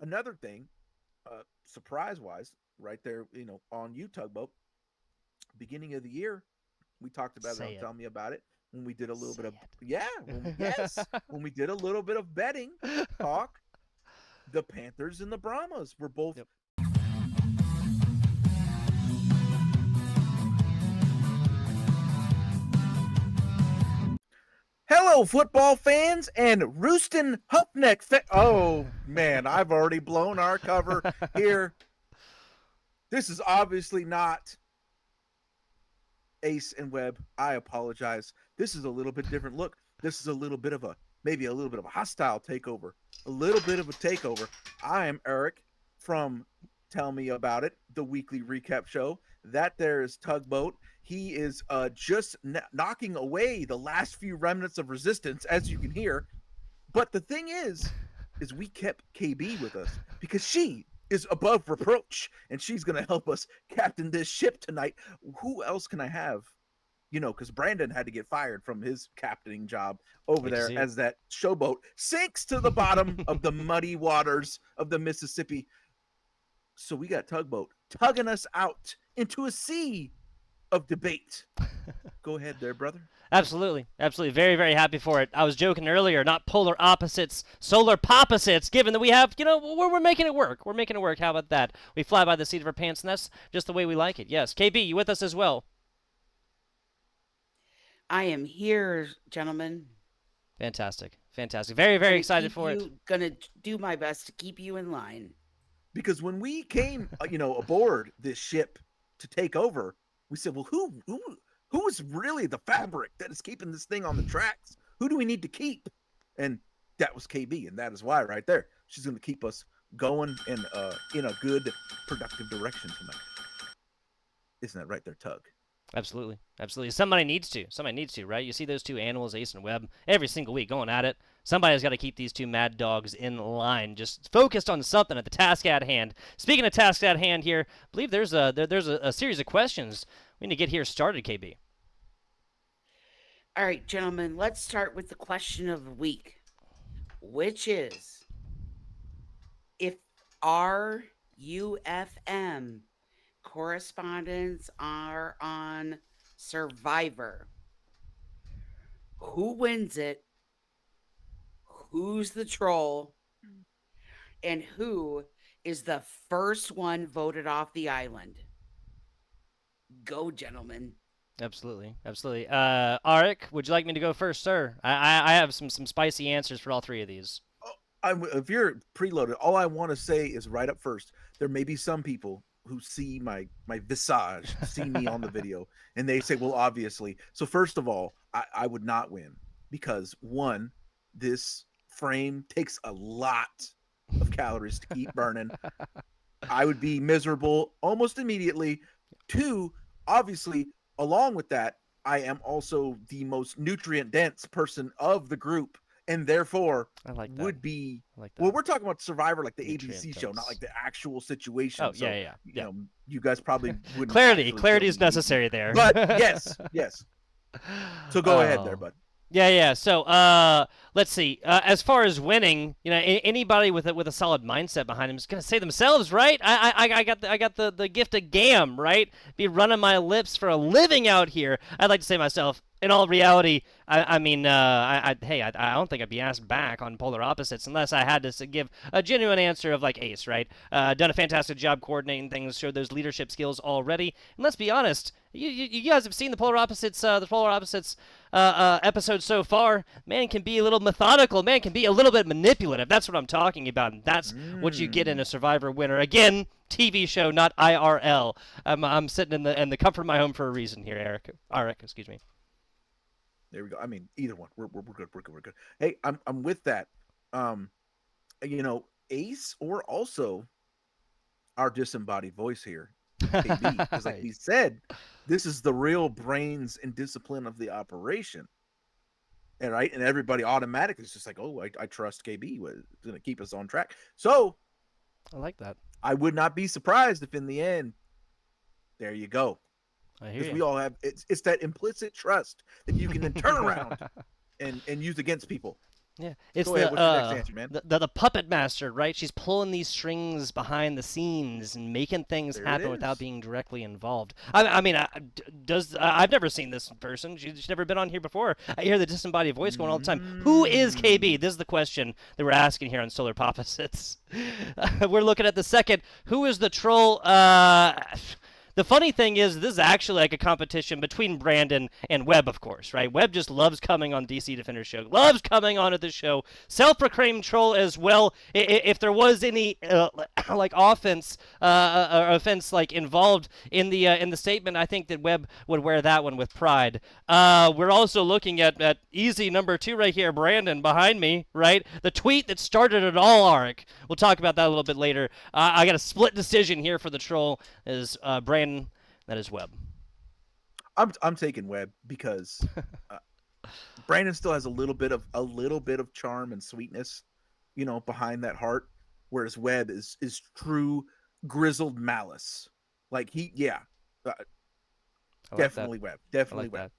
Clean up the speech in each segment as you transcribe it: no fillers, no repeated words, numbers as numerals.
Another thing, surprise wise, right there, on you, Tugboat, beginning of the year, we talked about it on Say it. Tell Me About It when we did a little bit Say of, yeah, it. when we did a little bit of betting talk, the Panthers and the Brahmas were both. Yep. Hello, football fans and Roostin Hupneck. Oh, man, I've already blown our cover here. This is obviously not Ace and Webb. I apologize. This is a little bit different look. This is a little bit of maybe a little bit of a hostile takeover. A little bit of a takeover. I am Aric from Tell Me About It, the weekly recap show. That there is Tugboat. He is just knocking away the last few remnants of resistance, as you can hear. But the thing is we kept KB with us because she is above reproach and she's going to help us captain this ship tonight. Who else can I have? Because Brandon had to get fired from his captaining job over Hate to there see it. as that showboat sinks to the bottom of the muddy waters of the Mississippi. So we got Tugboat tugging us out into a sea of debate. Go ahead there, brother. Absolutely. Absolutely. Very, very happy for it. I was joking earlier, not polar opposites, solar opposites, given that we have, we're making it work. We're making it work. How about that? We fly by the seat of our pants, and that's just the way we like it. Yes. KB, you with us as well? I am here, gentlemen. Fantastic. Fantastic. Very, very excited for it. Gonna do my best to keep you in line. Because when we came, aboard this ship to take over, we said, well, who is really the fabric that is keeping this thing on the tracks? Who do we need to keep? And that was KB, and that is why right there. She's going to keep us going in a good, productive direction tonight. Isn't that right there, Tug? Absolutely. Absolutely. Somebody needs to. Somebody needs to, right? You see those two animals, Ace and Webb, every single week going at it. Somebody's got to keep these two mad dogs in line, just focused on something at the task at hand. Speaking of tasks at hand here, I believe there's a series of questions we need to get here started, KB. All right, gentlemen, let's start with the question of the week, which is if our UFM correspondents are on Survivor, who wins it, who's the troll, and who is the first one voted off the island? Go, gentlemen. Absolutely. Absolutely. Aric, would you like me to go first, sir? I have some spicy answers for all three of these. If you're preloaded, all I want to say is right up first, there may be some people who see my visage, see me on the video, and they say, well, obviously. So first of all, I would not win because one, this frame takes a lot of calories to keep burning. I would be miserable almost immediately. Two, obviously, along with that, I am also the most nutrient dense person of the group and therefore I like that. would be I like well, that. we're talking about Survivor, like the Nutrient ABC show, not dense. like the actual situation. Oh, So yeah. you guys probably wouldn't Clarity. actually Clarity kill is me easy. necessary there. But yes. So go ahead there, Oh. bud. Yeah. So, let's see. As far as winning, anybody with a solid mindset behind him is gonna say themselves, right? I got the gift of gam, right? Be running my lips for a living out here. I'd like to say myself. In all reality, I don't think I'd be asked back on polar opposites unless I had to give a genuine answer of like Ace, right? Done a fantastic job coordinating things, showed those leadership skills already. And let's be honest, you guys have seen the polar opposites, episode so far. Man can be a little methodical. Man can be a little bit manipulative. That's what I'm talking about. And that's what you get in a Survivor winner. Again, TV show, not IRL. I'm sitting in the comfort of my home for a reason here, Aric. Aric, excuse me. There we go. I mean, either one. We're good. We're good. Hey, I'm with that. Um, Ace or also our disembodied voice here, KB, because like we said, this is the real brains and discipline of the operation. And right, and everybody automatically is just like, oh, I trust KB was going to keep us on track. So I like that. I would not be surprised if in the end, there you go. I hear Because you. we all have it's that implicit trust that you can then turn around and use against people. Yeah, it's Go ahead. What's your next answer, man? the puppet master, right? She's pulling these strings behind the scenes and making things There it happen without is. being directly involved. I mean, I've never seen this in person. She's never been on here before. I hear the disembodied voice going all the time. Who is KB? This is the question that we're asking here on Solar Opposites. We're looking at the second. Who is the troll? The funny thing is, this is actually like a competition between Brandon and Webb, of course, right? Webb just loves coming on DC Defender Show, loves coming on at the show. Self-proclaimed troll as well. If there was any like offense or offense like involved in the statement, I think that Webb would wear that one with pride. We're also looking at easy number 2 right here, Brandon behind me, right? The tweet that started it all, Aric. We'll talk about that a little bit later. I got a split decision here for the troll. Is Brandon. That is Webb. I'm taking Webb because Brandon still has a little bit of charm and sweetness, behind that heart, whereas Webb is true grizzled malice. Like definitely Webb, definitely Webb.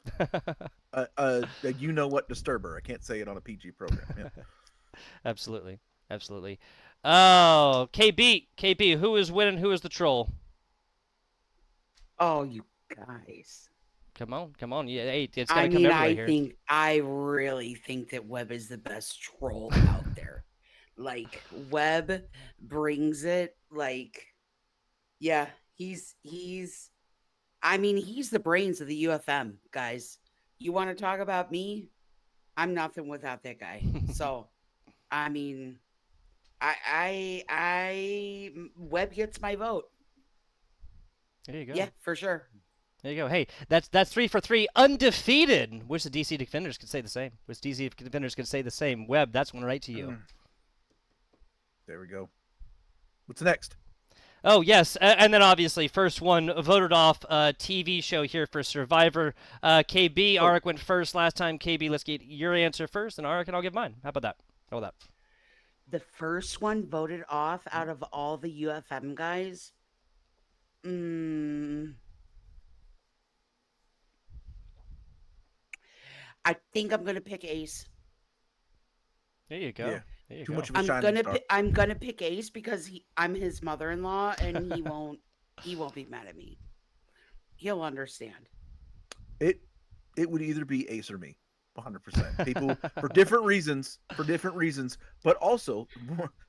You know what, disturber. I can't say it on a PG program. Yeah. Absolutely. Oh, KB, who is winning? Who is the troll? Oh, you guys. Come on. Yeah, hey, it's gotta come everywhere here. I really think that Webb is the best troll out there. Like, Webb brings it. Like, yeah, he's the brains of the UFM, guys. You want to talk about me? I'm nothing without that guy. So, I mean, Webb gets my vote. There you go. Yeah, for sure. There you go. Hey, that's 3 for 3, undefeated. Wish the DC Defenders could say the same. Webb, that's one right to you. There we go. What's next? Oh, yes, and then obviously first one voted off TV show here for Survivor. KB, Aric went first last time. KB, let's get your answer first, and Aric, and I'll give mine. How about that? The first one voted off out of all the UFM guys. I think I'm gonna pick Ace. There you go. Yeah. There you Too go. much of a shining star. I'm gonna pick Ace because I'm his mother-in-law, and he won't be mad at me. He'll understand. It would either be Ace or me, 100%. People for different reasons, but also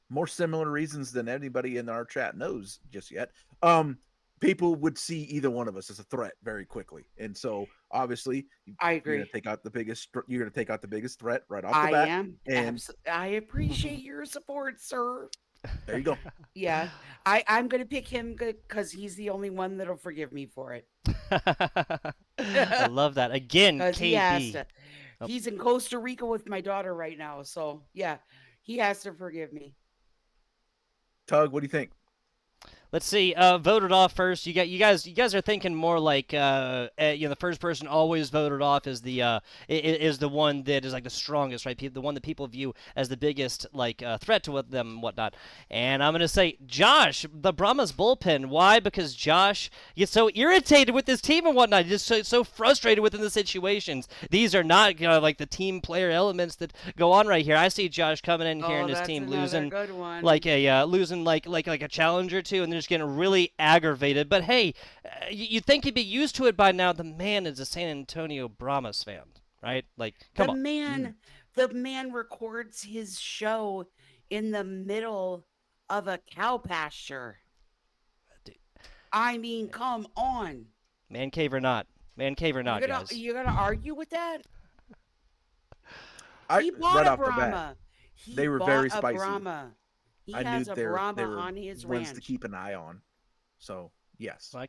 more similar reasons than anybody in our chat knows just yet. People would see either one of us as a threat very quickly, and so obviously, I agree. You're going to take out the biggest threat right off the bat. I am. And I appreciate your support, sir. There you go. Yeah, I'm going to pick him because he's the only one that'll forgive me for it. I love that. Again, KB. He's in Costa Rica with my daughter right now, so yeah, he has to forgive me. Tug, what do you think? Let's see. Voted off first. You guys are thinking more like the first person always voted off is the one that is like the strongest, right? The one that people view as the biggest like threat to them and whatnot. And I'm gonna say Josh, the Brahmas bullpen. Why? Because Josh gets so irritated with his team and whatnot. He's just so frustrated within the situations. These are not like the team player elements that go on right here. I see Josh coming in here and his team losing like a challenge or two, and they're just getting really aggravated. But hey, you'd think he'd be used to it by now. The man is a San Antonio Brahmas fan, right? Like, come on. The man records his show in the middle of a cow pasture. Dude. I mean, come on. Man cave or not, guys. You're gonna argue with that? He bought a Brahma. They were very spicy. Brahma. I knew they were on his ones ranch. to keep an eye on. So yes, I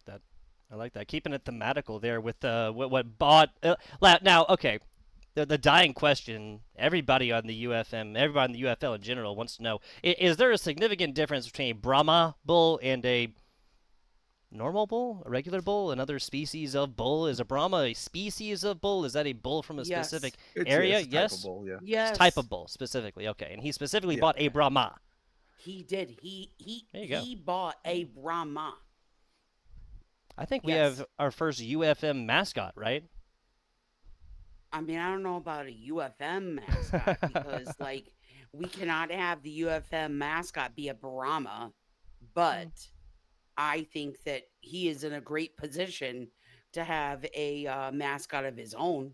like that. Keeping it thematical there with what bought. Now, okay, the dying question. Everybody on the UFM, everybody in the UFL in general wants to know: is there a significant difference between a Brahma bull and a normal bull, a regular bull, another species of bull? Is a Brahma a species of bull? Is that a bull from a specific area? Yes. Type of bull, yeah. Yes. It's type of bull specifically. Okay, and he specifically bought a Brahma. He did. He bought a Brahma. I think we have our first UFM mascot, right? I mean, I don't know about a UFM mascot because, like, we cannot have the UFM mascot be a Brahma, but I think that he is in a great position to have a mascot of his own.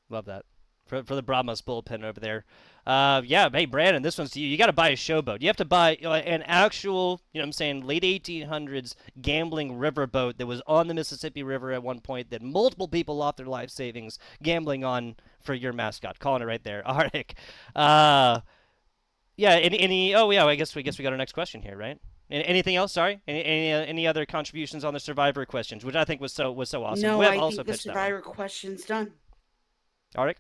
Love that. For the Brahmas bullpen over there. Yeah, hey, Brandon, this one's to you. You got to buy a showboat. You have to buy an actual, what I'm saying, late 1800s gambling riverboat that was on the Mississippi River at one point that multiple people lost their life savings gambling on for your mascot. Calling it right there. Aric. Yeah, oh, yeah, I guess we got our next question here, right? Anything else? Sorry. Any other contributions on the Survivor questions, which I think was so awesome. No, Webb I also think the pitched that Survivor question's done. one. Aric?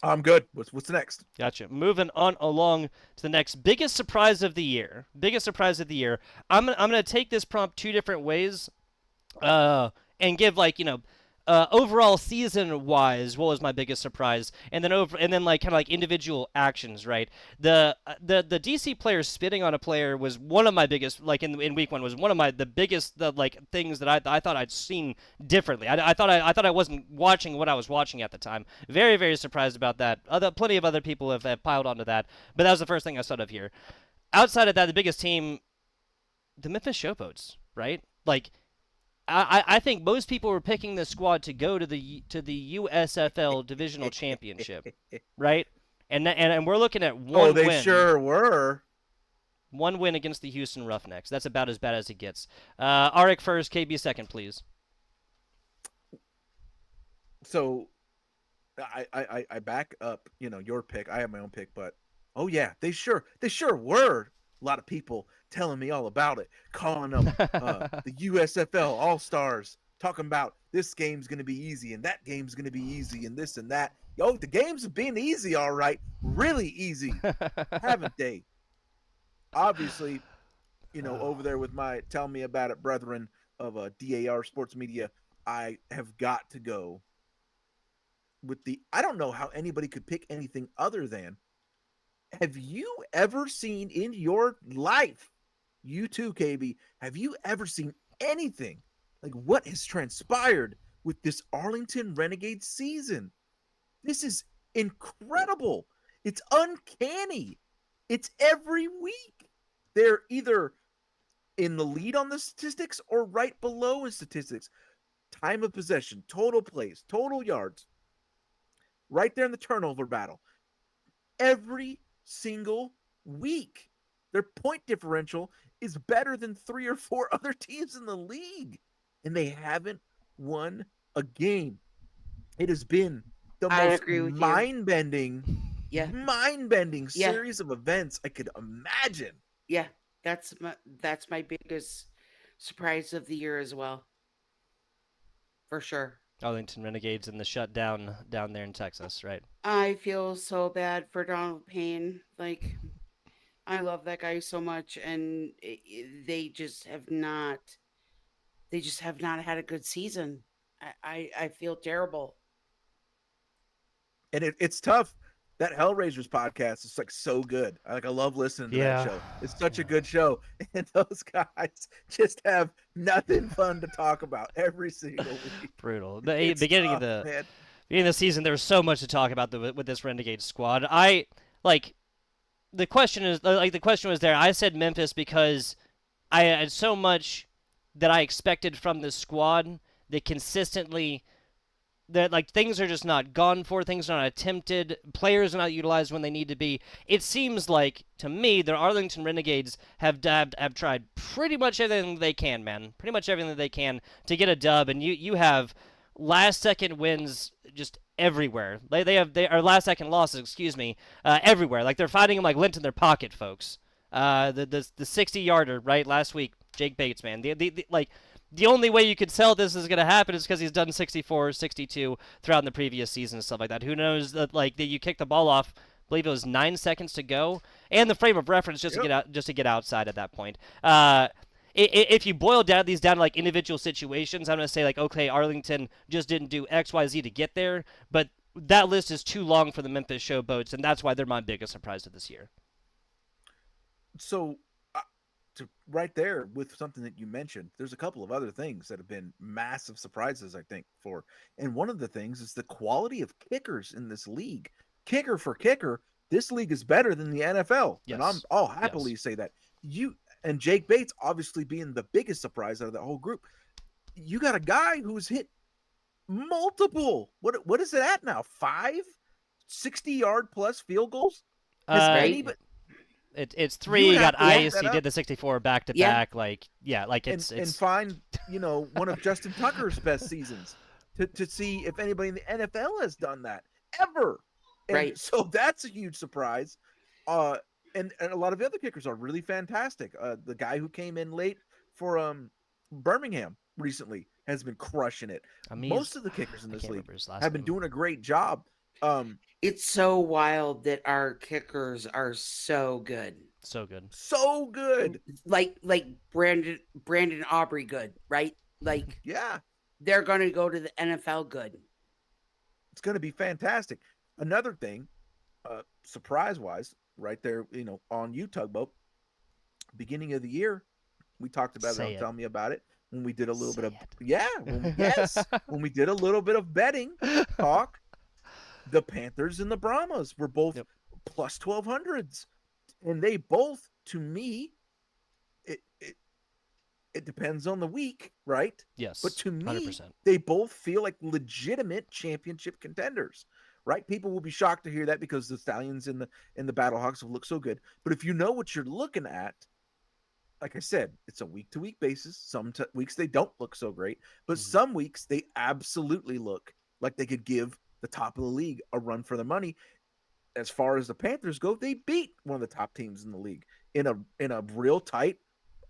I'm good. What's next? Gotcha. Moving on along to the next biggest surprise of the year. I'm gonna take this prompt two different ways, and give overall season wise, what was my biggest surprise, and then like kind of like individual actions. Right. The DC player spitting on a player was one of my biggest, like in week one, was one of the biggest things that I thought I'd seen differently. I thought I wasn't watching what I was watching at the time. Very, very surprised about that. Plenty of other people have piled onto that, but that was the first thing I thought of here. Outside of that, the biggest team, the Memphis Showboats, right? Like, I think most people were picking this squad to go to the USFL Divisional Championship, right? And we're looking at one Oh, they win. sure were. One win against the Houston Roughnecks. That's about as bad as it gets. Aric first, KB second, please. So, I back up, your pick. I have my own pick, but oh yeah, they sure were. A lot of people telling me all about it, calling them the USFL All-Stars, talking about this game's going to be easy and that game's going to be easy and this and that. Yo, the games have been easy, all right. Really easy, haven't they? Obviously, over there with my Tell Me About It brethren of DAR Sports Media, I have got to go with I don't know how anybody could pick anything other than, have you ever seen in your life, you too, KB, have you ever seen anything like what has transpired with this Arlington Renegades season? This is incredible. It's uncanny. It's every week. They're either in the lead on the statistics or right below in statistics. Time of possession, total plays, total yards, right there in the turnover battle. Every single week, their point differential is better than 3 or 4 other teams in the league, and they haven't won a game. It has been the most mind-bending series of events I could imagine. Yeah, that's my biggest surprise of the year as well, for sure. Arlington Renegades and the shutdown down there in Texas, right? I feel so bad for Donald Payne. Like, I love that guy so much, and they just have not had a good season. I feel terrible. And it's tough. That Hellraisers podcast is like so good. I love listening to that show. It's such a good show. And those guys just have nothing fun to talk about every single week. Brutal. The beginning of the season, there was so much to talk about with this Renegade squad. The question was there. I said Memphis because I had so much that I expected from this squad that consistently, that things are just not gone for, things are not attempted, players are not utilized when they need to be. It seems like, to me, the Arlington Renegades have tried pretty much everything they can, man. Pretty much everything they can to get a dub, and you have last-second wins just everywhere. They are last-second losses, excuse me, everywhere. Like, they're finding them like lint in their pocket, folks. The 60-yarder, right, last week, Jake Bates, man. The only way you could tell this is going to happen is because he's done 64, 62 throughout the previous season and stuff like that. Who knows that that you kick the ball off, I believe it was 9 seconds to go, and the frame of reference just to get outside at that point. If you boil these down to individual situations, I'm going to say okay, Arlington just didn't do X, Y, Z to get there, but that list is too long for the Memphis Showboats, and that's why they're my biggest surprise of this year. So right there with something that you mentioned, there's a couple of other things that have been massive surprises, I think, and one of the things is the quality of kickers in this league. Kicker for kicker, this league is better than the NFL. And Yes. I'll happily say that. You and Jake Bates obviously being the biggest surprise out of that whole group. You got a guy who's hit multiple, what is it at now? 5 60-yard plus field goals? Has Uh, anybody it's 3. you He would got have to look ice. that He up did the 64 back to back. Like, yeah, like and it's find, one of Justin Tucker's best seasons to see if anybody in the NFL has done that ever. And Right. so that's a huge surprise. And a lot of the other kickers are really fantastic. The guy who came in late for Birmingham recently has been crushing it. I mean, Most of the kickers in I this can't league remember his last have been name. doing a great job. It's so wild that our kickers are so good. So good. So good. Like Brandon Aubrey good, right? Like Yeah. they're gonna go to the NFL good. It's going to be fantastic. Another thing, surprise wise, right there, on you, Tugboat, beginning of the year, we talked about Say it. it. Tell me about it when we did a little Say bit of it. when we did a little bit of betting talk. The Panthers and the Brahmas were both Yep. plus 1200s, and they both, to me, it depends on the week, right? Yes. But to me, 100%. they both feel like legitimate championship contenders, right? People will be shocked to hear that because the Stallions and the Battlehawks have looked so good. But if you know what you're looking at, like I said, it's a week to week basis. Some weeks they don't look so great, but some weeks they absolutely look like they could give the top of the league a run for the money. As far as the Panthers go, they beat one of the top teams in the league in a real tight,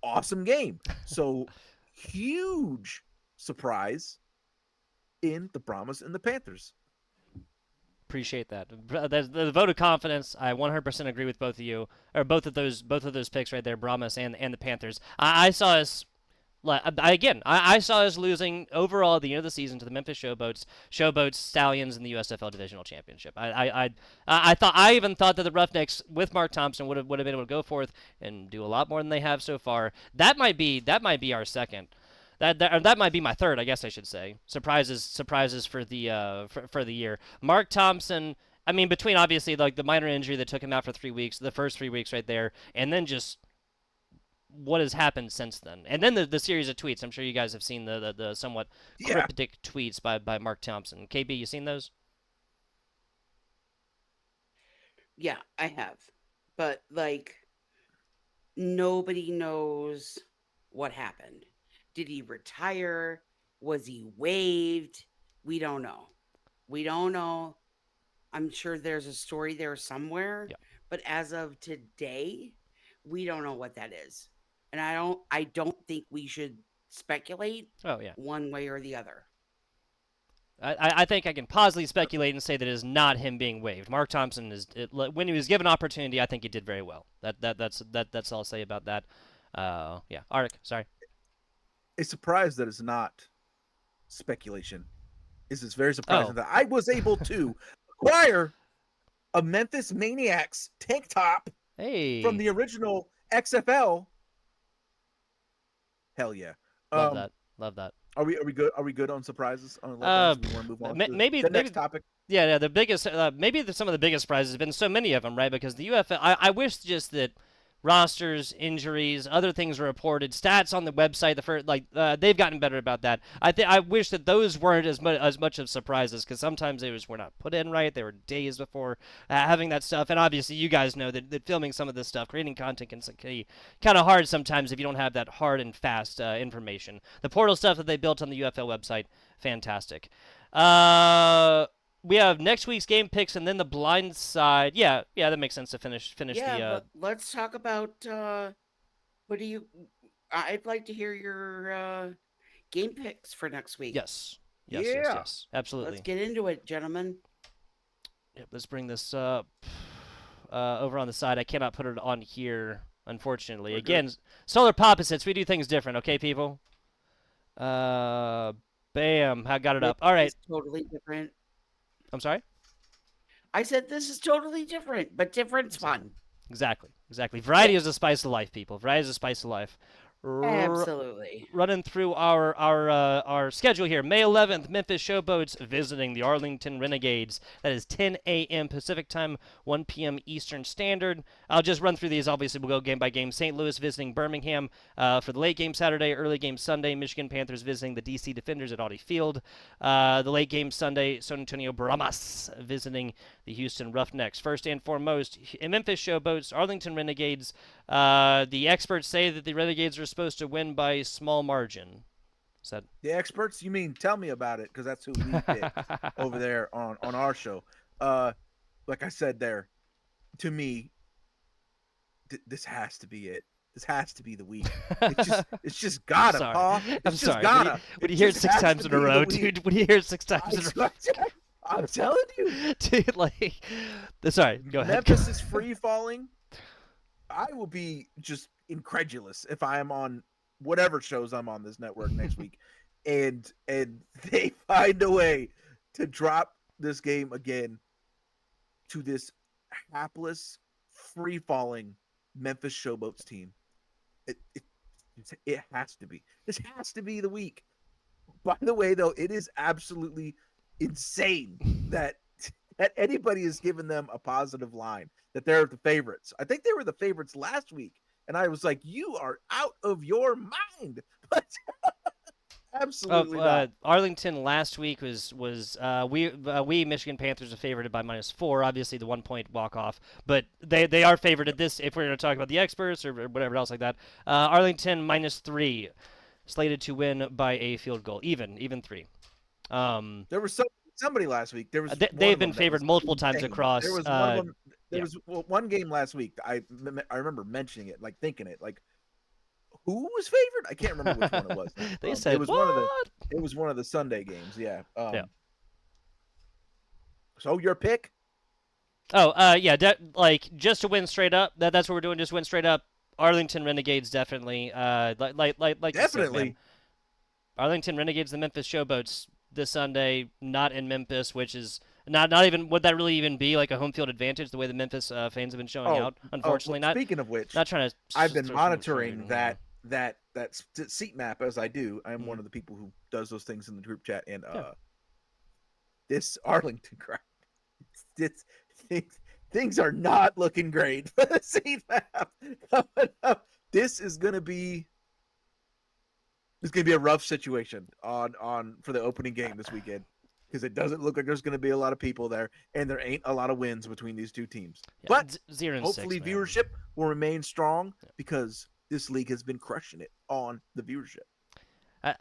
awesome game. So huge surprise in the Brahmas and the Panthers. Appreciate that. There's the vote of confidence. I 100% agree with both of you, or both of those picks right there, Brahmas and the Panthers. I saw us. I saw us losing overall at the end of the season to the Memphis Showboats, Stallions in the USFL Divisional Championship. I even thought that the Roughnecks with Mark Thompson would have been able to go forth and do a lot more than they have so far. That might be our second. That might be my third, I guess I should say. Surprises for the for the year. Mark Thompson. I mean, between obviously like the minor injury that took him out for 3 weeks, the first 3 weeks right there, and then just what has happened since then, and then the series of tweets. I'm sure you guys have seen the somewhat cryptic tweets by Mark Thompson. KB, you seen those? Yeah, I have. But like nobody knows what happened. Did he retire? Was he waived? We don't know. We don't know. I'm sure there's a story there somewhere, Yeah. but as of today, we don't know what that is. And I don't think we should speculate Oh yeah. one way or the other. I think I can positively speculate and say that it is not him being waived. Mark Thompson when he was given opportunity, I think he did very well. That's all I'll say about that. Yeah. Aric, sorry. A surprise that is not speculation. It's very surprising that I was able to acquire a Memphis Maniacs tank top from the original XFL. Hell yeah. Love that. Are we good? Are we good on surprises? We want to move on to maybe the next topic. Yeah, the biggest, some of the biggest surprises have been so many of them, right? Because the UFL, I wish just that rosters, injuries, other things were reported, stats on the website. They've gotten better about that. I wish that those weren't as much of surprises, because sometimes they were not put in right. They were days before having that stuff, and obviously you guys know that filming some of this stuff, creating content can be kind of hard sometimes if you don't have that hard and fast information. The portal stuff that they built on the UFL website, fantastic. We have next week's game picks and then the blind side. Yeah, that makes sense to finish but let's talk about what do you? I'd like to hear your game picks for next week. Yes, absolutely. Let's get into it, gentlemen. Yep, let's bring this up over on the side. I cannot put it on here, unfortunately. Again, solar opposites. We do things different, okay, people? Bam, I got it up. All right. Totally different. I'm sorry? I said this is totally different, but different's fun. Exactly. Variety is the spice of life, people. Variety is the spice of life. Absolutely. Running through our schedule here. May 11th, Memphis Showboats visiting the Arlington Renegades. That is 10 a.m. Pacific time, 1 p.m. Eastern Standard. I'll just run through these. Obviously, we'll go game by game. St. Louis visiting Birmingham for the late game Saturday, early game Sunday. Michigan Panthers visiting the DC Defenders at Audi Field. The late game Sunday, San Antonio Brahmas visiting the Houston Roughnecks. First and foremost, in Memphis Showboats, Arlington Renegades. The experts say that the Renegades are supposed to win by small margin. Is that the experts? You mean tell me about it, because that's who we picked over there on our show. Like I said there, to me, this has to be it. This has to be the week. It's just gotta, Paul. I'm just sorry. gotta. When you hear it 6 times in a row, dude. When you hear it 6 times in a row. I'm telling you. Dude, like, sorry, go ahead. Memphis is free falling. I will be just incredulous if I am on whatever shows I'm on this network next week, and they find a way to drop this game again to this hapless, free falling Memphis Showboats team. It has to be. This has to be the week. By the way, though, it is absolutely insane that anybody has given them a positive line, that they're the favorites. I think they were the favorites last week, and I was like, you are out of your mind. But absolutely not. Arlington last week was we Michigan Panthers are favored by -4. Obviously, the 1 point walk off, but they are favored at this. If we're going to talk about the experts or whatever else like that, Arlington -3, slated to win by a field goal, even 3. There was somebody last week. There was they've been favored multiple times across. There was one of them. There was one game last week. I remember mentioning it, like thinking it, like who was favored? I can't remember which one it was. They said it was what? It was one of the Sunday games. Yeah. Yeah. So your pick? Oh, yeah. Like just to win straight up. That's what we're doing. Just win straight up. Arlington Renegades definitely. Like Definitely. You said, Arlington Renegades, the Memphis Showboats this Sunday, not in Memphis, which is not even, would that really even be like a home field advantage the way the Memphis fans have been showing out? Unfortunately, well, speaking of which, not trying to. I've been monitoring that seat map as I do. I'm one of the people who does those things in the group chat, and this Arlington crowd, things are not looking great for the seat map coming up. This is gonna be a rough situation on for the opening game this weekend, because it doesn't look like there's going to be a lot of people there, and there ain't a lot of wins between these two teams. Yeah, but 0-6, hopefully man. viewership will remain strong, because this league has been crushing it on the viewership.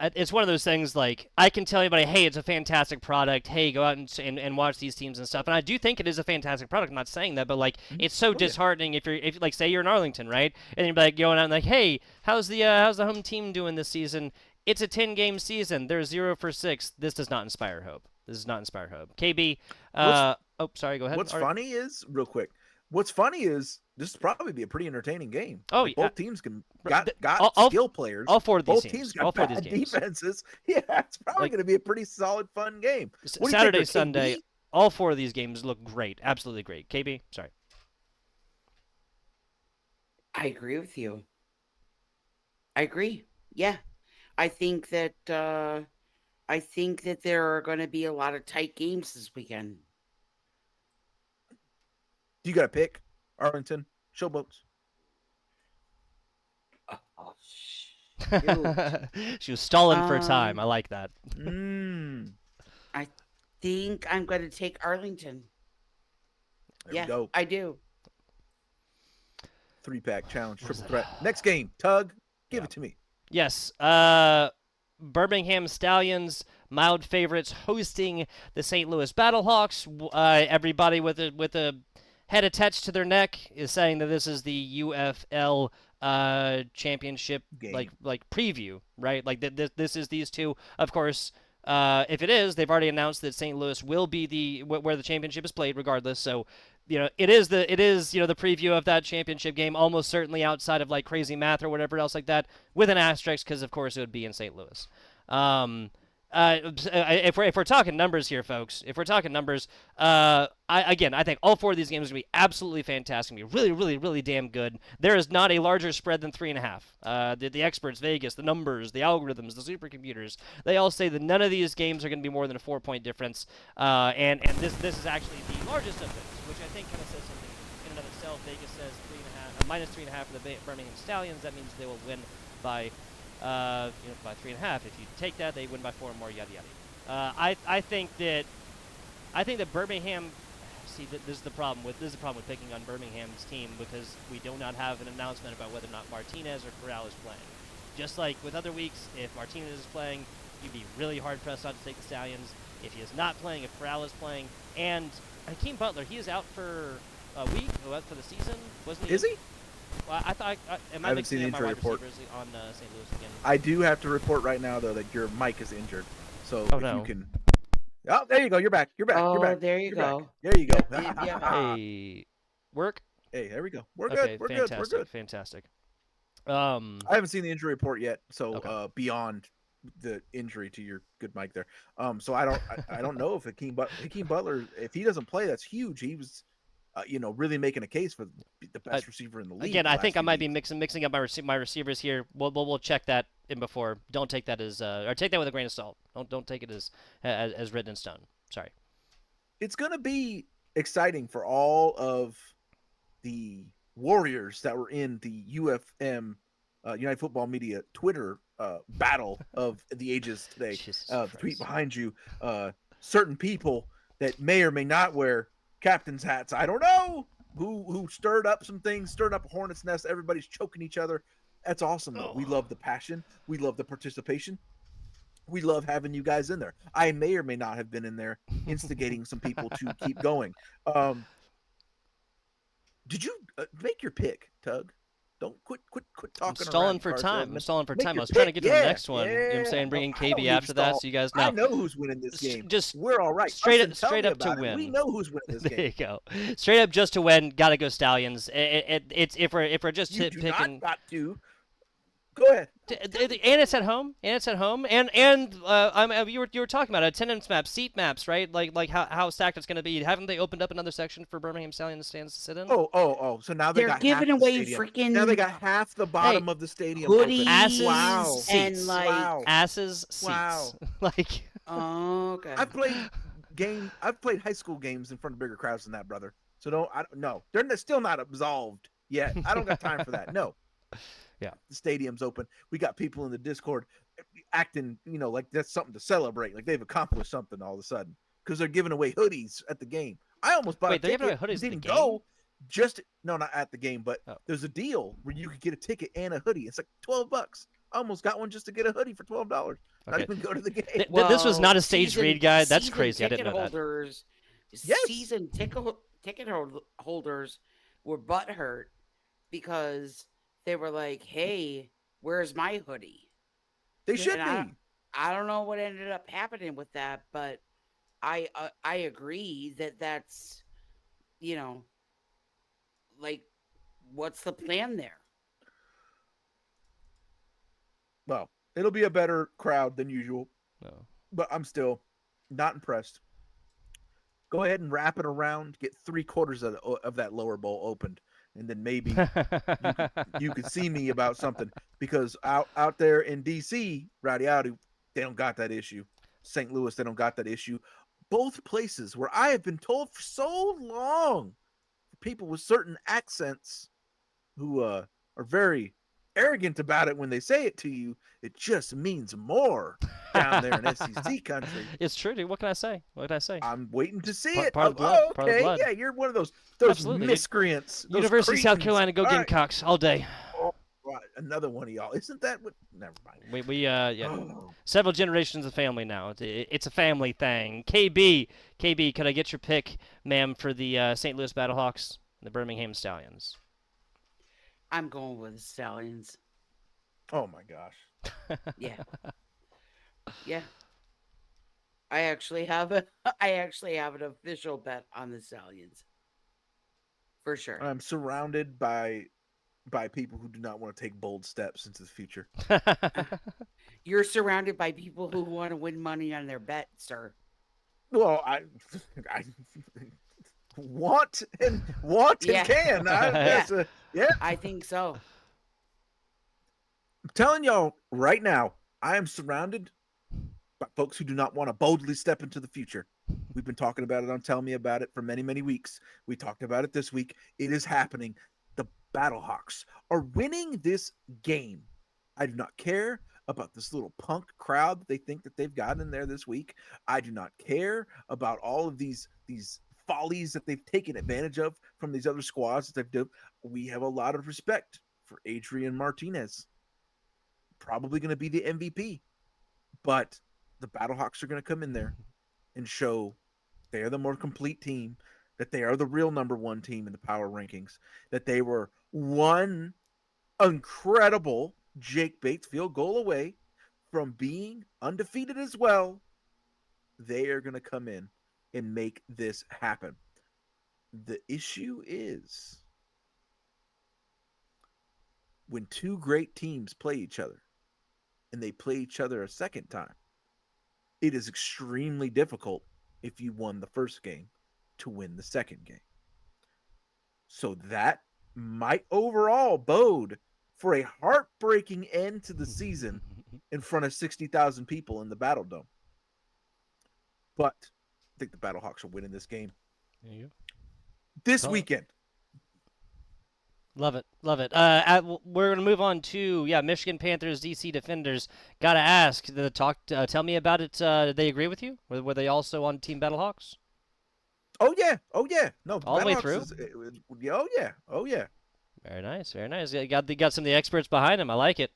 It's one of those things, like, I can tell anybody, hey, it's a fantastic product, hey, go out and watch these teams and stuff, and I do think it is a fantastic product. I'm not saying that, but, like, it's so disheartening if like, say you're in Arlington, right, and you're, like, going out and, like, hey, how's the home team doing this season? It's a 10-game season. They're 0 for 6. This does not inspire hope. KB, sorry, go ahead. What's funny is, real quick, this will probably be a pretty entertaining game. Oh, like, yeah. both teams got skill players. All four of these both teams got bad defenses. Yeah, it's probably going to be a pretty solid, fun game. Saturday, Sunday, all 4 of these games look great. Absolutely great. KB, sorry. I agree with you. I agree. Yeah. I think that there are going to be a lot of tight games this weekend. Do you got a pick? Arlington Showboats. Oh, she was stalling for time. I like that. I think I'm going to take Arlington. There we go. I do. 3-pack challenge, triple threat. Next game, Tug. Give it to me. Yes. Birmingham Stallions, mild favorites, hosting the St. Louis Battlehawks. Everybody with a head attached to their neck is saying that this is the UFL championship game. like preview, right? Like this is these two. Of course, if it is, they've already announced that St. Louis will be where the championship is played, regardless. So, it is the preview of that championship game, almost certainly outside of like crazy math or whatever else like that, with an asterisk, because of course it would be in St. Louis. If we're talking numbers here, folks, if we're talking numbers, I think all 4 of these games are gonna be absolutely fantastic. Gonna be really, really, really damn good. There is not a larger spread than 3.5. The experts, Vegas, the numbers, the algorithms, the supercomputers, they all say that none of these games are gonna be more than a 4-point difference. And this is actually the largest of those, which I think kind of says something in and of itself. Vegas says 3.5, minus 3.5 for the Birmingham Stallions. That means they will win by by 3.5. If you take that, they win by 4 or more. Yada yada. I think that Birmingham. See, this is the problem with picking on Birmingham's team, because we do not have an announcement about whether or not Martinez or Corral is playing. Just like with other weeks, if Martinez is playing, you'd be really hard pressed not to take the Stallions. If he is not playing, if Corral is playing, and Hakeem Butler, he is out for a week, out for the season, wasn't he? Is he? Well, I haven't seen the injury report on St. Louis again. I do have to report right now, though, that your mic is injured. So Oh, if no. you can. Oh, there you go. You're back. You're back. Oh, You're back. there you You're go. back. There you go. Hey, work. Hey, there we go. We're Okay, good. We're fantastic, good. We're good. fantastic. I haven't seen the injury report yet, so Okay. Beyond the injury to your good mic there, so I don't know if Hakeem Butler, if he doesn't play, that's huge. He was, really making a case for the best receiver in the league. Again, I think I might be mixing up my receivers here. We'll check that in before. Don't take that as or take that with a grain of salt. Don't take it as written in stone. Sorry. It's gonna be exciting for all of the Warriors that were in the UFM United Football Media Twitter battle of the ages today. The tweet behind you, certain people that may or may not wear captain's hats. I don't know who stirred up some things, stirred up a hornet's nest. Everybody's choking each other. That's awesome, though. We love the passion. We love the participation. We love having you guys in there. I may or may not have been in there instigating some people to keep going. Did you make your pick, Tug? Don't quit talking. I'm stalling around, for Carson. time. I'm stalling for Make time. your I was trying to pick. get to the next one. You know what I'm saying? No, Bringing I don't KB need after to that, stall. so you guys I know. know who's winning this game. Just we're all right. straight Listen, up to about win. It. We know who's winning this There game. you go. Straight up just to win. Gotta go Stallions. It's if we're just You picking. not got to. Go ahead. And it's at home. And you were talking about attendance maps, seat maps, right? Like how stacked it's going to be. Haven't they opened up another section for Birmingham Stallions stands to sit in? Oh. So now They're got giving half the away stadium. freaking Now they got half the bottom of the stadium hoodies open. Asses, Wow. and seats. like Wow. Asses, seats. Wow. Like. Oh, okay. I've played high school games in front of bigger crowds than that, brother. So no, they're still not absolved yet. I don't got time for that. No. Yeah. The stadium's open. We got people in the Discord acting, like that's something to celebrate. Like they've accomplished something all of a sudden because they're giving away hoodies at the game. I almost bought a ticket. They're giving away hoodies didn't at the game? go. No, not at the game, but there's a deal where you could get a ticket and a hoodie. It's like $12. I almost got one just to get a hoodie for $12. Not even go to the game. This was not a staged read, guy. That's crazy. I didn't know that. Yes. Season ticket holders were butthurt because they were like, "Hey, where's my hoodie?" They should be. I don't know what ended up happening with that, but I agree that that's, like, what's the plan there? Well, it'll be a better crowd than usual. No. But I'm still not impressed. Go ahead and wrap it around. Get 3/4 of that lower bowl opened, and then maybe you could see me about something. Because out there in DC, Rowdy, they don't got that issue. St. Louis, they don't got that issue. Both places where I have been told for so long, people with certain accents who are very arrogant about it when they say it to you, it just means more down there in SEC country. It's true, dude. What can I say? I'm waiting to see it. Part of the blood. Okay. Part of the blood. Yeah, you're one of those Absolutely. miscreants. Those University of South cretins. Carolina, go All right. Gamecocks all day. Oh, right. Another one of y'all. Isn't that what? Never mind. We several generations of family now. It's a family thing. KB, could I get your pick, ma'am, for the St. Louis Battlehawks and the Birmingham Stallions? I'm going with the Stallions. Oh my gosh. Yeah. Yeah. I actually have an official bet on the Stallions. For sure. I'm surrounded by by people who do not want to take bold steps into the future. You're surrounded by people who want to win money on their bet, sir. Well, I want and Yeah. can. Yeah. Yeah. I think so. I'm telling y'all right now, I am surrounded by folks who do not want to boldly step into the future. We've been talking about it on Tell Me About It for many, many weeks. We talked about it this week. It is happening. The Battlehawks are winning this game. I do not care about this little punk crowd that they think that they've got in there this week. I do not care about all of these follies that they've taken advantage of from these other squads that they've done. We have a lot of respect for Adrian Martinez. Probably going to be the MVP, but the Battlehawks are going to come in there and show they are the more complete team, that they are the real number one team in the power rankings, that they were one incredible Jake Bates field goal away from being undefeated as well. They are going to come in and make this happen. The issue is when two great teams play each other and they play each other a second time, it is extremely difficult if you won the first game to win the second game. So that might overall bode for a heartbreaking end to the season in front of 60,000 people in the Battle Dome. But I think the Battlehawks are winning this game. There you go. This weekend. Love it. Love it. We're going to move on to, Michigan Panthers, DC Defenders. Got to ask, tell me about it. Did they agree with you? Were they also on Team Battlehawks? Oh, yeah. Oh, yeah. No, all the way through? Oh, yeah. Very nice. Very nice. You got some of the experts behind him. I like it.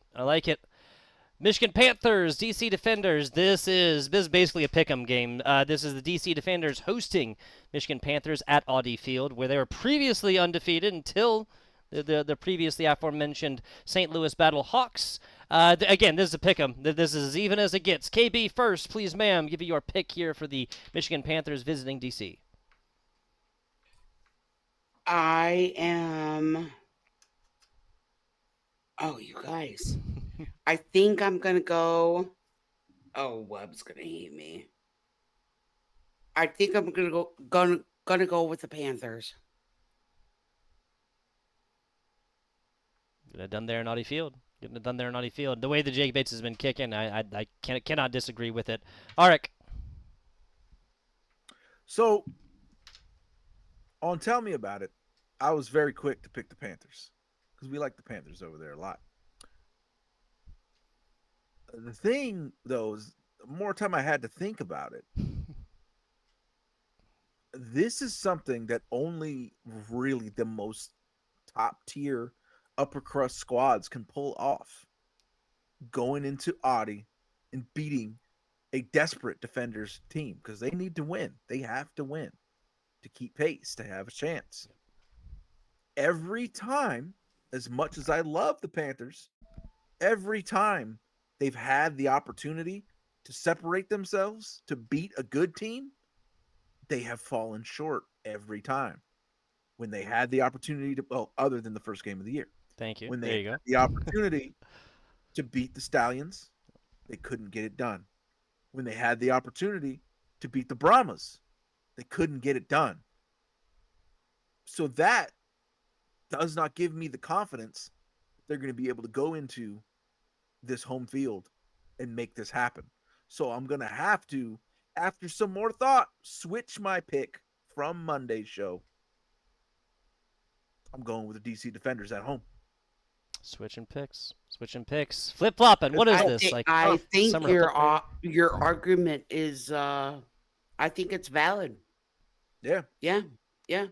Michigan Panthers, DC Defenders. This is basically a pick'em game. This is the DC Defenders hosting Michigan Panthers at Audi Field, where they were previously undefeated until the previously aforementioned St. Louis Battlehawks. Again, this is a pick'em. This is as even as it gets. KB first, please, ma'am. Give you your pick here for the Michigan Panthers visiting DC. I am. Oh, you guys. I think I'm gonna go. Oh, Webb's gonna hate me. I think I'm gonna go with the Panthers. Getting it done there in Audi Field. The way that Jake Bates has been kicking, I cannot disagree with it. Aric. So, on Tell Me About It, I was very quick to pick the Panthers because we like the Panthers over there a lot. The thing, though, is the more time I had to think about it, this is something that only really the most top tier upper crust squads can pull off. Going into Audi and beating a desperate Defenders team because they need to win. They have to win to keep pace, to have a chance. Every time, as much as I love the Panthers, every time they've had the opportunity to separate themselves, to beat a good team, they have fallen short every time. When they had the opportunity to, well, other than the first game of the year. Thank you. When there they you had go. the opportunity to beat the Stallions, they couldn't get it done. When they had the opportunity to beat the Brahmas, they couldn't get it done. So that does not give me the confidence that they're going to be able to go into this home field and make this happen. So I'm going to have to, after some more thought, switch my pick from Monday's show. I'm going with the DC Defenders at home. Switching picks. Flip flopping. What is this? I think summer your argument is I think it's valid. Yeah. Yeah.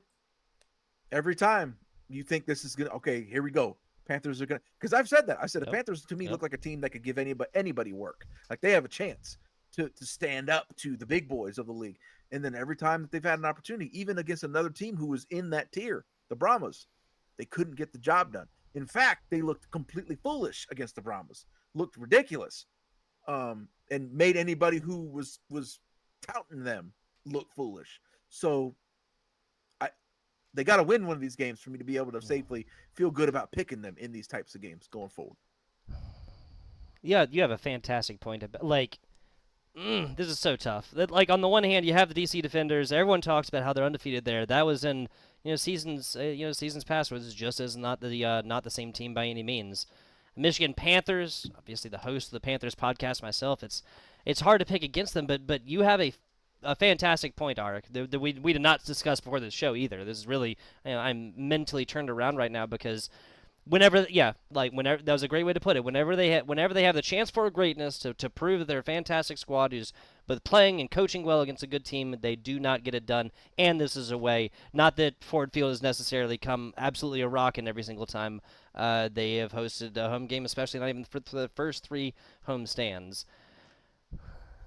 Every time you think this is gonna, okay, here we go. Panthers are gonna, because I've said that. I said the Panthers to me look like a team that could give anybody work. Like they have a chance to stand up to the big boys of the league. And then every time that they've had an opportunity, even against another team who was in that tier, the Brahmas, they couldn't get the job done. In fact, they looked completely foolish against the Brahmas. Looked ridiculous, and made anybody who was touting them look foolish. So, They got to win one of these games for me to be able to safely feel good about picking them in these types of games going forward. Yeah, you have a fantastic point. Like, this is so tough. Like, on the one hand, you have the DC Defenders. Everyone talks about how they're undefeated there. That was in seasons seasons past, where this is just as not the same team by any means. Michigan Panthers, obviously the host of the Panthers podcast myself. It's hard to pick against them, but you have a fantastic point, Aric, that we did not discuss before the show either. This is really, I'm mentally turned around right now because whenever that was a great way to put it. Whenever they have the chance for greatness to prove that they're a fantastic squad who's but playing and coaching well against a good team, they do not get it done. And this is a way, not that Ford Field has necessarily come absolutely a rockin' every single time they have hosted a home game, especially not even for the first 3 home stands.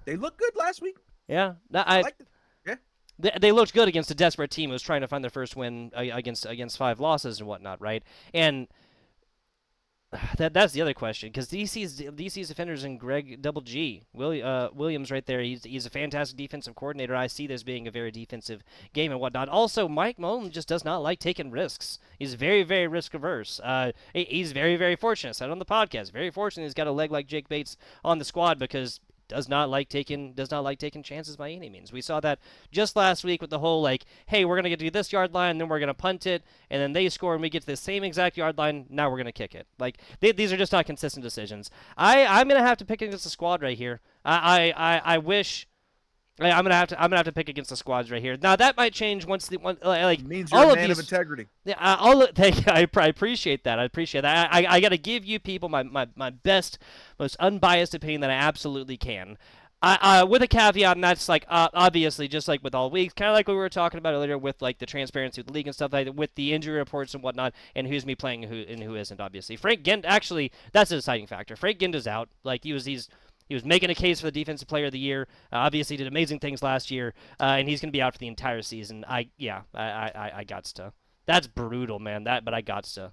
They looked good last week. Yeah, no, I liked it. Yeah. They looked good against a desperate team who was trying to find their first win against 5 losses and whatnot, right? And that's the other question, because DC's defenders and Greg Double G Williams right there. He's a fantastic defensive coordinator. I see this being a very defensive game and whatnot. Also, Mike Mullen just does not like taking risks. He's very, very risk averse. He's very, very fortunate. Said on the podcast, very fortunate. He's got a leg like Jake Bates on the squad because does not like taking chances by any means. We saw that just last week with the whole hey, we're gonna get to this yard line, then we're gonna punt it, and then they score and we get to the same exact yard line. Now we're gonna kick it. These are just not consistent decisions. I'm gonna have to pick against the squad right here. I wish. I'm gonna have to pick against the squads right here. Now that might change once It means you're a man of integrity. Yeah, I appreciate that. I got to give you people my best, most unbiased opinion that I absolutely can. With a caveat, and that's obviously just like with all weeks, kind of like what we were talking about earlier with the transparency of the league and stuff like that, with the injury reports and whatnot, and who's me playing and who isn't. Obviously, Frank Gint, actually, that's a deciding factor. Frank Gint is out. He was making a case for the Defensive Player of the Year. Obviously, did amazing things last year, and he's going to be out for the entire season. I gots to. That's brutal, man. But I gots to.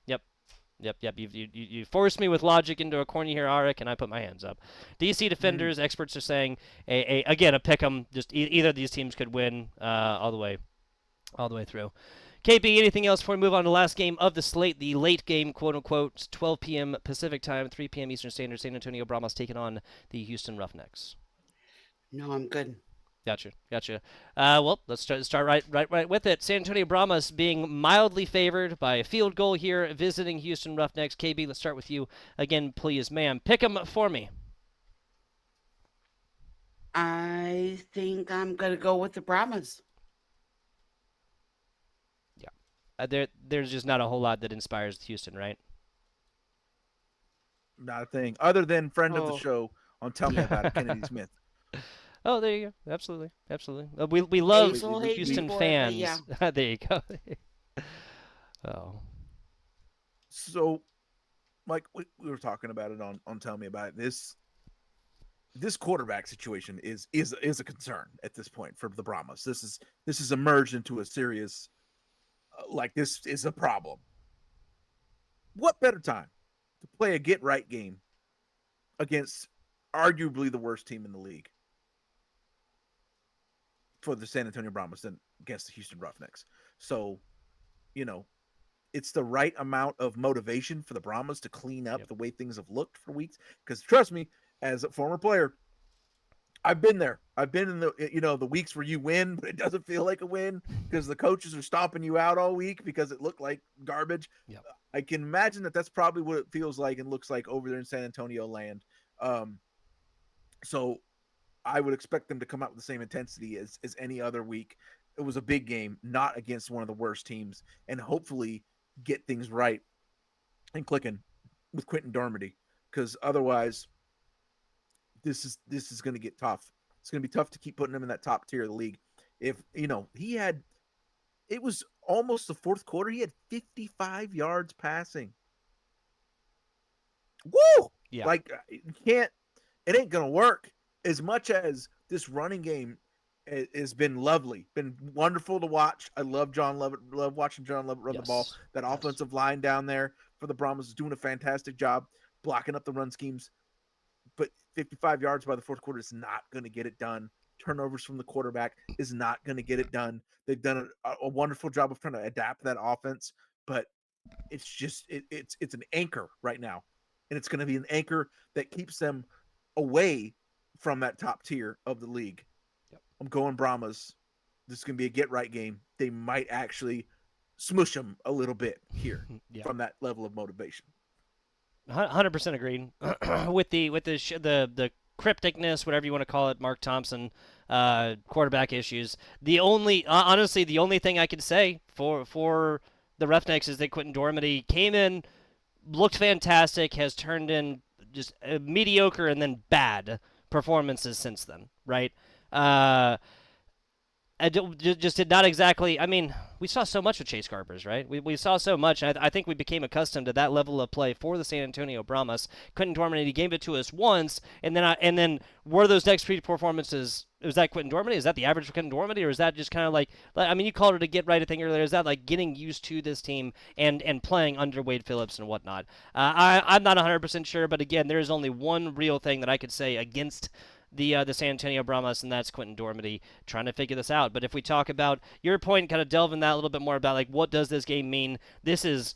Yep. You forced me with logic into a corner here, Aric, and I put my hands up. DC Defenders, experts are saying again a pick 'em. Just either of these teams could win all the way through. KB, anything else before we move on to the last game of the slate, the late game, quote-unquote, 12 p.m. Pacific time, 3 p.m. Eastern Standard, San Antonio Brahmas taking on the Houston Roughnecks? No, I'm good. Gotcha. Well, let's start right with it. San Antonio Brahmas being mildly favored by a field goal here, visiting Houston Roughnecks. KB, let's start with you again, please, ma'am. Pick 'em for me. I think I'm going to go with the Brahmas. There's just not a whole lot that inspires Houston, right? Not a thing. Other than friend of the show on Tell Me About It, Kennedy Smith. Oh, there you go. Absolutely. We love Hazel Houston before, fans. yeah. There you go. Oh. So, Mike, we were talking about it on Tell Me About It. This quarterback situation is a concern at this point for the Brahmas. This has emerged into a serious this is a problem. What better time to play a get right game against arguably the worst team in the league for the San Antonio Brahmas than against the Houston Roughnecks? So, it's the right amount of motivation for the Brahmas to clean up the way things have looked for weeks. Because trust me, as a former player, I've been there. I've been in the weeks where you win, but it doesn't feel like a win because the coaches are stomping you out all week because it looked like garbage. Yep. I can imagine that's probably what it feels like and looks like over there in San Antonio land. So I would expect them to come out with the same intensity as any other week. It was a big game, not against one of the worst teams, and hopefully get things right and clicking with Quentin Dormady, because otherwise this is going to get tough. It's going to be tough to keep putting him in that top tier of the league. If it was almost the fourth quarter, he had 55 yards passing. Woo! Yeah. It ain't going to work. As much as this running game has been lovely, been wonderful to watch. I love John Lovett. Love watching John Lovett run the ball. That offensive line down there for the Brahmas is doing a fantastic job blocking up the run schemes. But 55 yards by the fourth quarter is not going to get it done. turnovers from the quarterback is not going to get it done. They've done a wonderful job of trying to adapt that offense, but it's just it's an anchor right now, and it's going to be an anchor that keeps them away from that top tier of the league. Yep. I'm going Brahmas. This is going to be a get right game. They might actually smush them a little bit here Yeah. from that level of motivation. 100% agreed with the crypticness, whatever you want to call it, Mark Thompson, quarterback issues. The only honestly, the only thing I could say for the Roughnecks is that Quentin Dormady came in, looked fantastic, has turned in just mediocre and then bad performances since then, right? Just did not exactly. I mean, we saw so much with Chase Garbers, right? We saw so much. I think we became accustomed to that level of play for the San Antonio Brahmas. Quentin Dormady, he gave it to us once, and then were those next three performances? Was that Quentin Dormady? Is that the average for Quentin Dormady, or is that just kind of like? I mean, you called it a get right thing earlier. Is that like getting used to this team and playing under Wade Phillips and whatnot? I'm not 100% sure, but again, there is only one real thing that I could say against the San Antonio Brahmas, and that's Quentin Dormady trying to figure this out. But if we talk about your point, kind of delve in that a little bit more about like what does this game mean? This is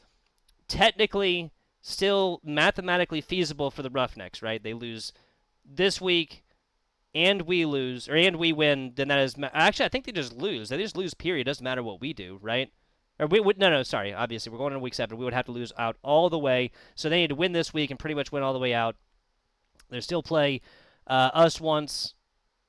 technically still mathematically feasible for the Roughnecks, right? They lose this week, and we lose, and we win. Then that is actually I think they just lose. They just lose. Period. It doesn't matter what we do, right? Or we would no, sorry. Obviously, we're going into week 7. We would have to lose out all the way. So they need to win this week and pretty much win all the way out. They still play us once.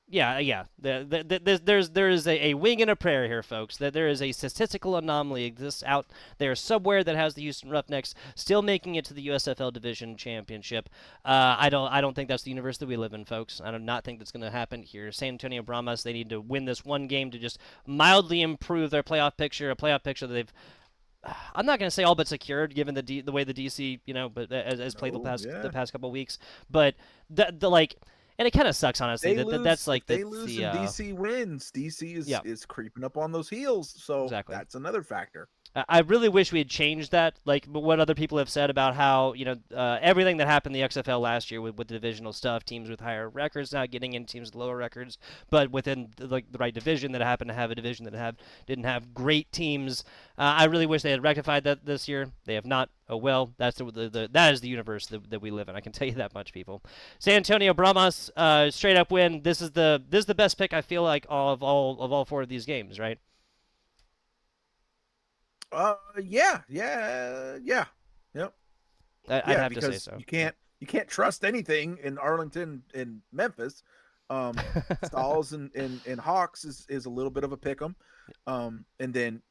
Yeah. There is a wing and a prayer here, folks. That there is a statistical anomaly exists out there somewhere that has the Houston Roughnecks still making it to the USFL Division Championship. I don't think that's the universe that we live in, folks. I do not think that's going to happen here. San Antonio Brahmas, they need to win this one game to just mildly improve their playoff picture. A playoff picture that they've I'm not going to say all but secured, given the way the DC but as played the past couple of weeks. But the like. And it kind of sucks, honestly. That's like they lose and DC wins. DC is creeping up on those heels, so exactly. That's another factor. I really wish we had changed that, like what other people have said about how everything that happened in the XFL last year with the divisional stuff, teams with higher records not getting in, teams with lower records, but within the right division that happened to have a division that didn't have great teams. I really wish they had rectified that this year. They have not. Oh well, that's that is the universe that we live in. I can tell you that much, people. San Antonio Brahmas, straight up win. This is the best pick I feel like of all 4 of these games, right? Yeah. Yep. I'd have to say so. You can't trust anything in Arlington and Memphis. Stalls and Hawks is a little bit of a pick 'em. And then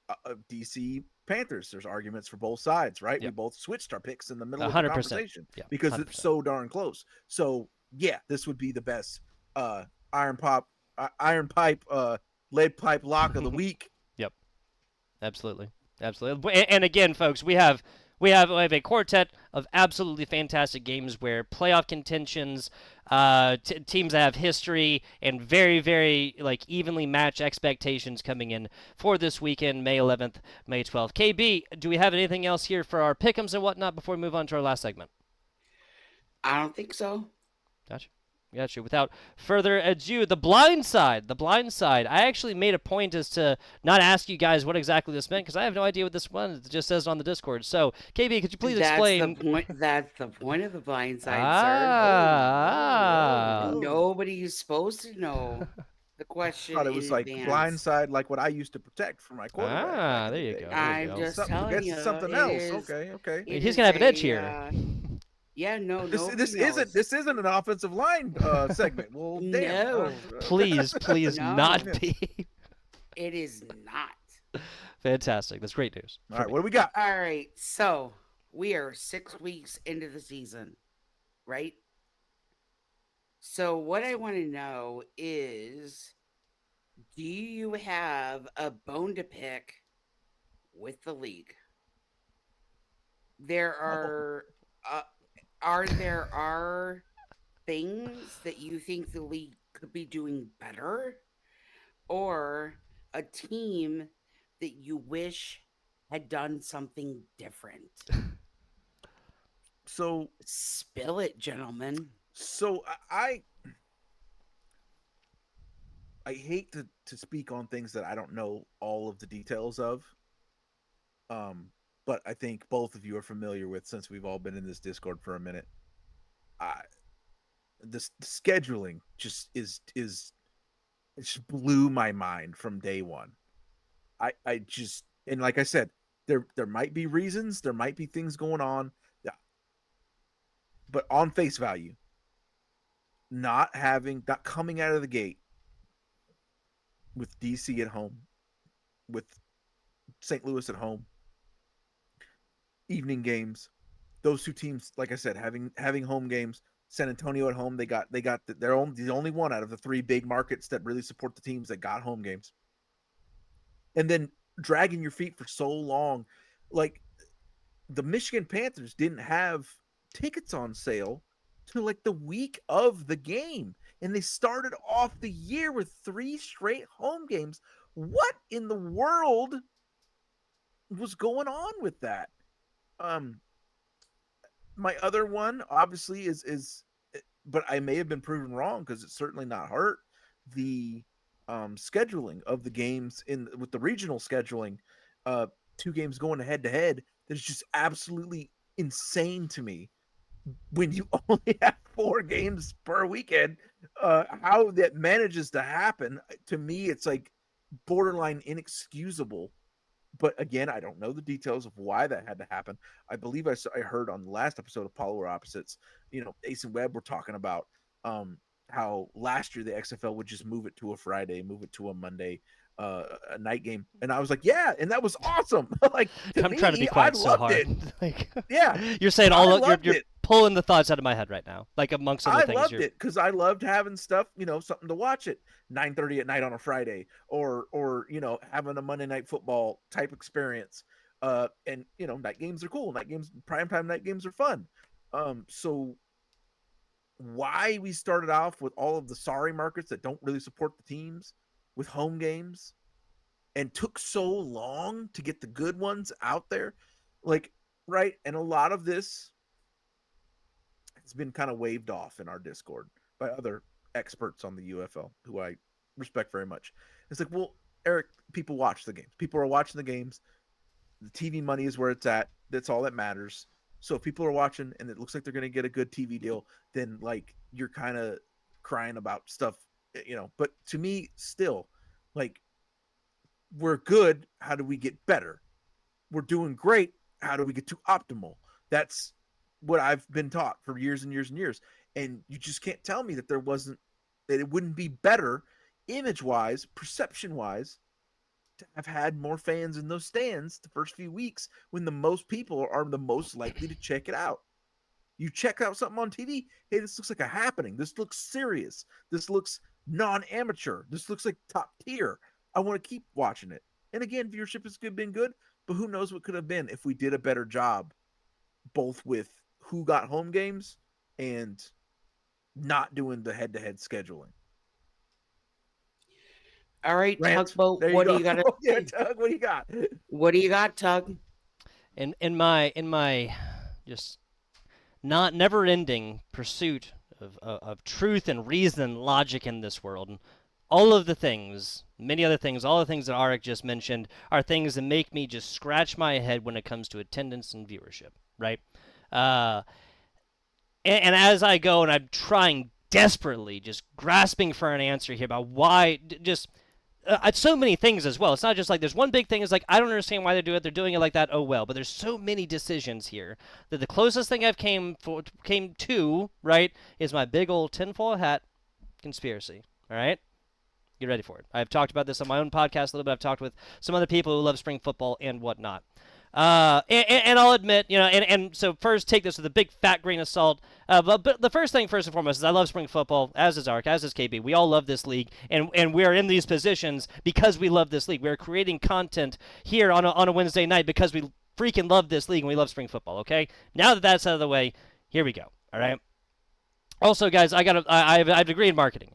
DC Panthers, there's arguments for both sides, right? Yep. We both switched our picks in the middle of 100%. the conversation because 100%. it's so darn close. So yeah, this would be the best iron pipe lead pipe lock of the week. Yep. Absolutely. And again, folks, we have a quartet of absolutely fantastic games where playoff contentions, teams that have history, and very, very evenly matched expectations coming in for this weekend, May 11th, May 12th. KB, do we have anything else here for our pick'ems and whatnot before we move on to our last segment? I don't think so. Gotcha. Without further ado, the blind side. I actually made a point as to not ask you guys what exactly this meant because I have no idea what this was. It just says it on the Discord. So, KB, could you please explain? That's the point of the blind side, sir. Nobody's supposed to know the question. I thought it was like blind side, like what I used to protect for my quarterback. There you go. I'm just telling you, something else. Okay. He's gonna have an edge here. Yeah, no. This isn't an offensive line segment. Well, damn. No. Please No. not be. It is not. Fantastic. That's great news. All right, what do we got? All right, so we are 6 weeks into the season, right? So what I want to know is, do you have a bone to pick with the league? There are things that you think the league could be doing better, or a team that you wish had done something different? So spill it, gentlemen. So I hate to speak on things that I don't know all of the details of. But I think both of you are familiar with, since we've all been in this Discord for a minute. I the scheduling just is it just blew my mind from day one. I just, and like I said, there might be reasons, there might be things going on, yeah, but on face value, not coming out of the gate with DC at home, with St. Louis at home, evening games, those two teams, like I said, having home games. San Antonio at home, they're the only one out of the three big markets that really support the teams that got home games. And then dragging your feet for so long, like the Michigan Panthers didn't have tickets on sale to like the week of the game, and they started off the year with 3 straight home games. What in the world was going on with that? My other one obviously is but I may have been proven wrong because it's certainly not hurt. The scheduling of the games with the regional scheduling, 2 games going head to head, that's just absolutely insane to me. When you only have 4 games per weekend, how that manages to happen, to me, it's like borderline inexcusable. But again, I don't know the details of why that had to happen. I believe I heard on the last episode of Polar Opposites, Ace and Webb were talking about how last year the XFL would just move it to a Friday, move it to a Monday, a night game, and I was like, yeah, and that was awesome. Like, I'm trying to be quiet so hard. Like, yeah, you're saying you're pulling the thoughts out of my head right now, like amongst other things. I loved it because I loved having stuff, something to watch at 9:30 at night on a Friday, or having a Monday Night Football type experience. And night games are cool. Primetime night games are fun. So why we started off with all of the sorry markets that don't really support the teams with home games, and took so long to get the good ones out there, like, right? And a lot of this has been kind of waved off in our Discord by other experts on the UFL who I respect very much. It's like, well, Aric, people watch the games. People are watching the games. The TV money is where it's at. That's all that matters. So if people are watching and it looks like they're going to get a good TV deal, then like you're kind of crying about stuff, But to me, still, like, we're good. How do we get better? We're doing great. How do we get to optimal? That's what I've been taught for years and years and years. And you just can't tell me that it wouldn't be better image-wise, perception-wise, to have had more fans in those stands the first few weeks when the most people are the most likely to check it out. You check out something on TV, hey, this looks like a happening. This looks serious. This looks non-amateur. This looks like top tier. I want to keep watching it. And again, viewership has been good, but who knows what could have been if we did a better job, both with who got home games and not doing the head-to-head scheduling. All right, Tugboat, what do you got? Yeah, Tug, what do you got? What do you got, Tug? In my just never-ending pursuit of truth and reason and logic in this world, and all of the things, many other things, all the things that Aric just mentioned are things that make me just scratch my head when it comes to attendance and viewership, right? And as I go, and I'm trying desperately, just grasping for an answer here about why, it's so many things as well. It's not just like there's one big thing. It's like, I don't understand why they do it. They're doing it like that. Oh, well. But there's so many decisions here that the closest thing I've came to, right, is my big old tinfoil hat conspiracy. All right? Get ready for it. I've talked about this on my own podcast a little bit. I've talked with some other people who love spring football and whatnot. And I'll admit, and so first take this with a big fat grain of salt. But the first thing, first and foremost, is I love spring football, as does Aric, as does KB. We all love this league, and we are in these positions because we love this league. We're creating content here on a Wednesday night because we freaking love this league and we love spring football, okay? Now that that's out of the way, here we go, all right? Also, guys, I have a degree in marketing.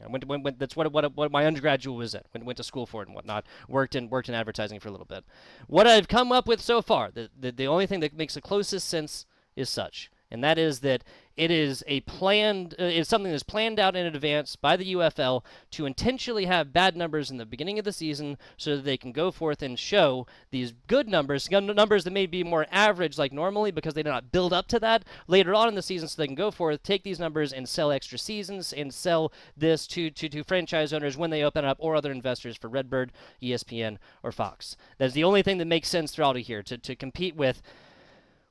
That's what my undergraduate was in. Went to school for it and whatnot. Worked in advertising for a little bit. What I've come up with so far, the only thing that makes the closest sense is such. and that is that it is it's something that's planned out in advance by the UFL to intentionally have bad numbers in the beginning of the season so that they can go forth and show these good numbers that may be more average like normally because they did not build up to that later on in the season, so they can go forth, take these numbers and sell extra seasons and sell this to franchise owners when they open up, or other investors for Redbird, ESPN, or Fox. That's the only thing that makes sense throughout here to compete with.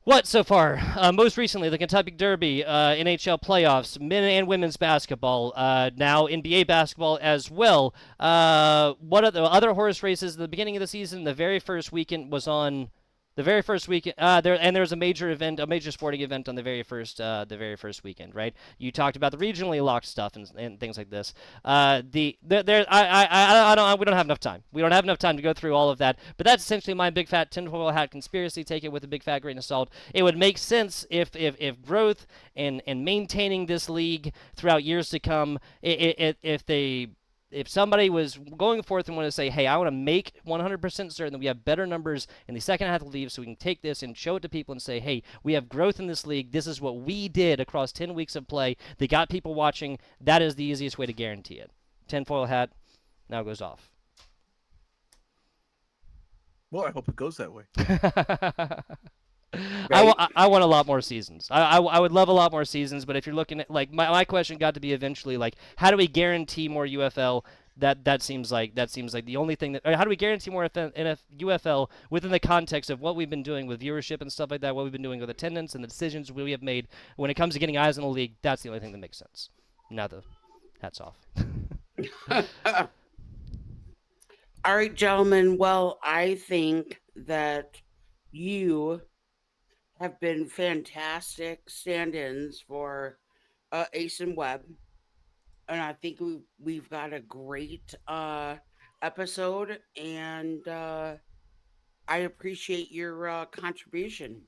What so far? Most recently, the Kentucky Derby, NHL playoffs, men and women's basketball, now NBA basketball as well. What are the other horse races at the beginning of the season? The very first weekend was on the very first weekend. There was a major sporting event on the very first weekend, right? You talked about the regionally locked stuff and things like this. We don't have enough time. We don't have enough time to go through all of that. But that's essentially my big fat tinfoil hat conspiracy. Take it with a big fat grain of salt. It would make sense if growth and maintaining this league throughout years to come, if somebody was going forth and wanted to say, hey, I want to make 100% certain that we have better numbers in the second half of the league so we can take this and show it to people and say, hey, we have growth in this league. This is what we did across 10 weeks of play. They got people watching. That is the easiest way to guarantee it. Tinfoil hat now goes off. Well, I hope it goes that way. I want a lot more seasons. I would love a lot more seasons, but if you're looking at, like, my question got to be eventually, like, how do we guarantee more UFL? That seems like the only thing that, or how do we guarantee more UFL within the context of what we've been doing with viewership and stuff like that, what we've been doing with attendance and the decisions we have made when it comes to getting eyes on the league? That's the only thing that makes sense. Now the hat's off. All right, gentlemen. Well, I think that you have been fantastic stand-ins for Ace and Webb, and I think we've got a great episode, and I appreciate your contribution.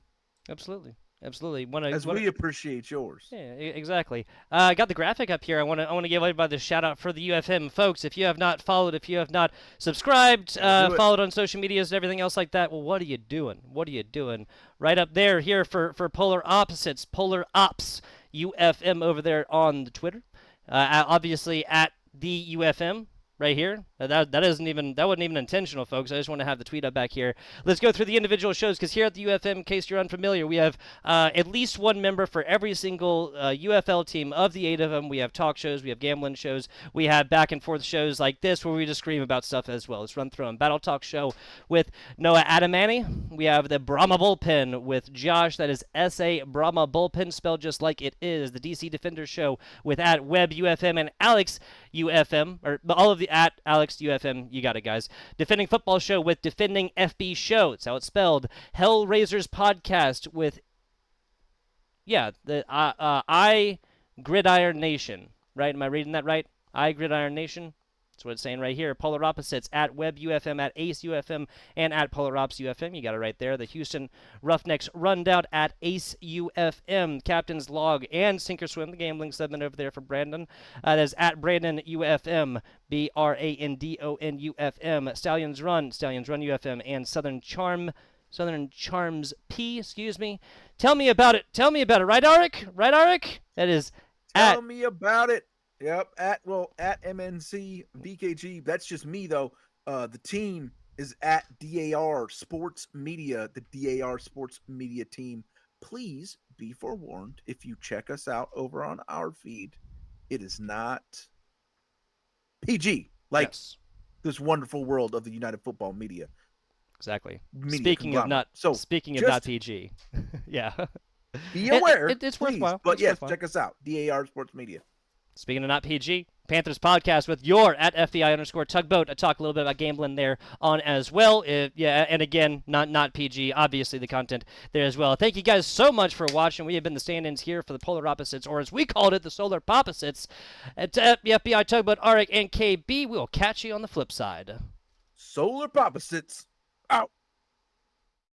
Absolutely. We appreciate yours. Yeah, exactly. I got the graphic up here. I want to give everybody the shout out for the UFM folks. If you have not followed, if you have not subscribed, followed on social medias and everything else like that, well, what are you doing? What are you doing? Right up there here for Polar Opposites, Polar Ops UFM over there on the Twitter. Obviously at the UFM. Right here. That wasn't even intentional, folks. I just want to have the tweet up back here. Let's go through the individual shows, because here at the UFM, in case you're unfamiliar, we have at least one member for every single UFL team of the 8 of them. We have talk shows, we have gambling shows, we have back and forth shows like this where we just scream about stuff as well. Let's run through them. Battle Talk show with Noah Adamani. We have the Brahma Bullpen with Josh. That is S.A. Brahma Bullpen, spelled just like it is. The DC Defender show with at Web UFM and Alex UFM, or all of the at Alex UFM. You got it, guys. Defending Football show with Defending FB show. That's how it's spelled. Hellraisers podcast with, the I Gridiron Nation. Right? Am I reading that right? I Gridiron Nation. That's what it's saying right here. Polar Opposites at Web UFM, at Ace UFM, and at Polar Ops UFM. You got it right there. The Houston Roughnecks Rundown at Ace UFM. Captain's Log and Sink or Swim, the gambling segment over there for Brandon. That is at Brandon UFM, Brandon UFM. Stallions Run UFM, and Southern Charms P, excuse me. Tell me about it, right, Aric? That is Tell me about it. Yep, at MNC BKG. That's just me, though. The team is at DAR Sports Media, the DAR Sports Media team. Please be forewarned, if you check us out over on our feed, it is not PG, like this wonderful world of the United Football Media. Exactly. Media speaking of not PG, yeah. Be aware, it's worthwhile. But yes, check us out, DAR Sports Media. Speaking of not PG, Panthers podcast with your at FBI_tugboat. I talk a little bit about gambling there on as well. And again, not PG. Obviously, the content there as well. Thank you guys so much for watching. We have been the stand-ins here for the Polar Opposites, or as we called it, the Solar Popposites. At the FBI Tugboat, Aric, and KB. We will catch you on the flip side. Solar Popposites out.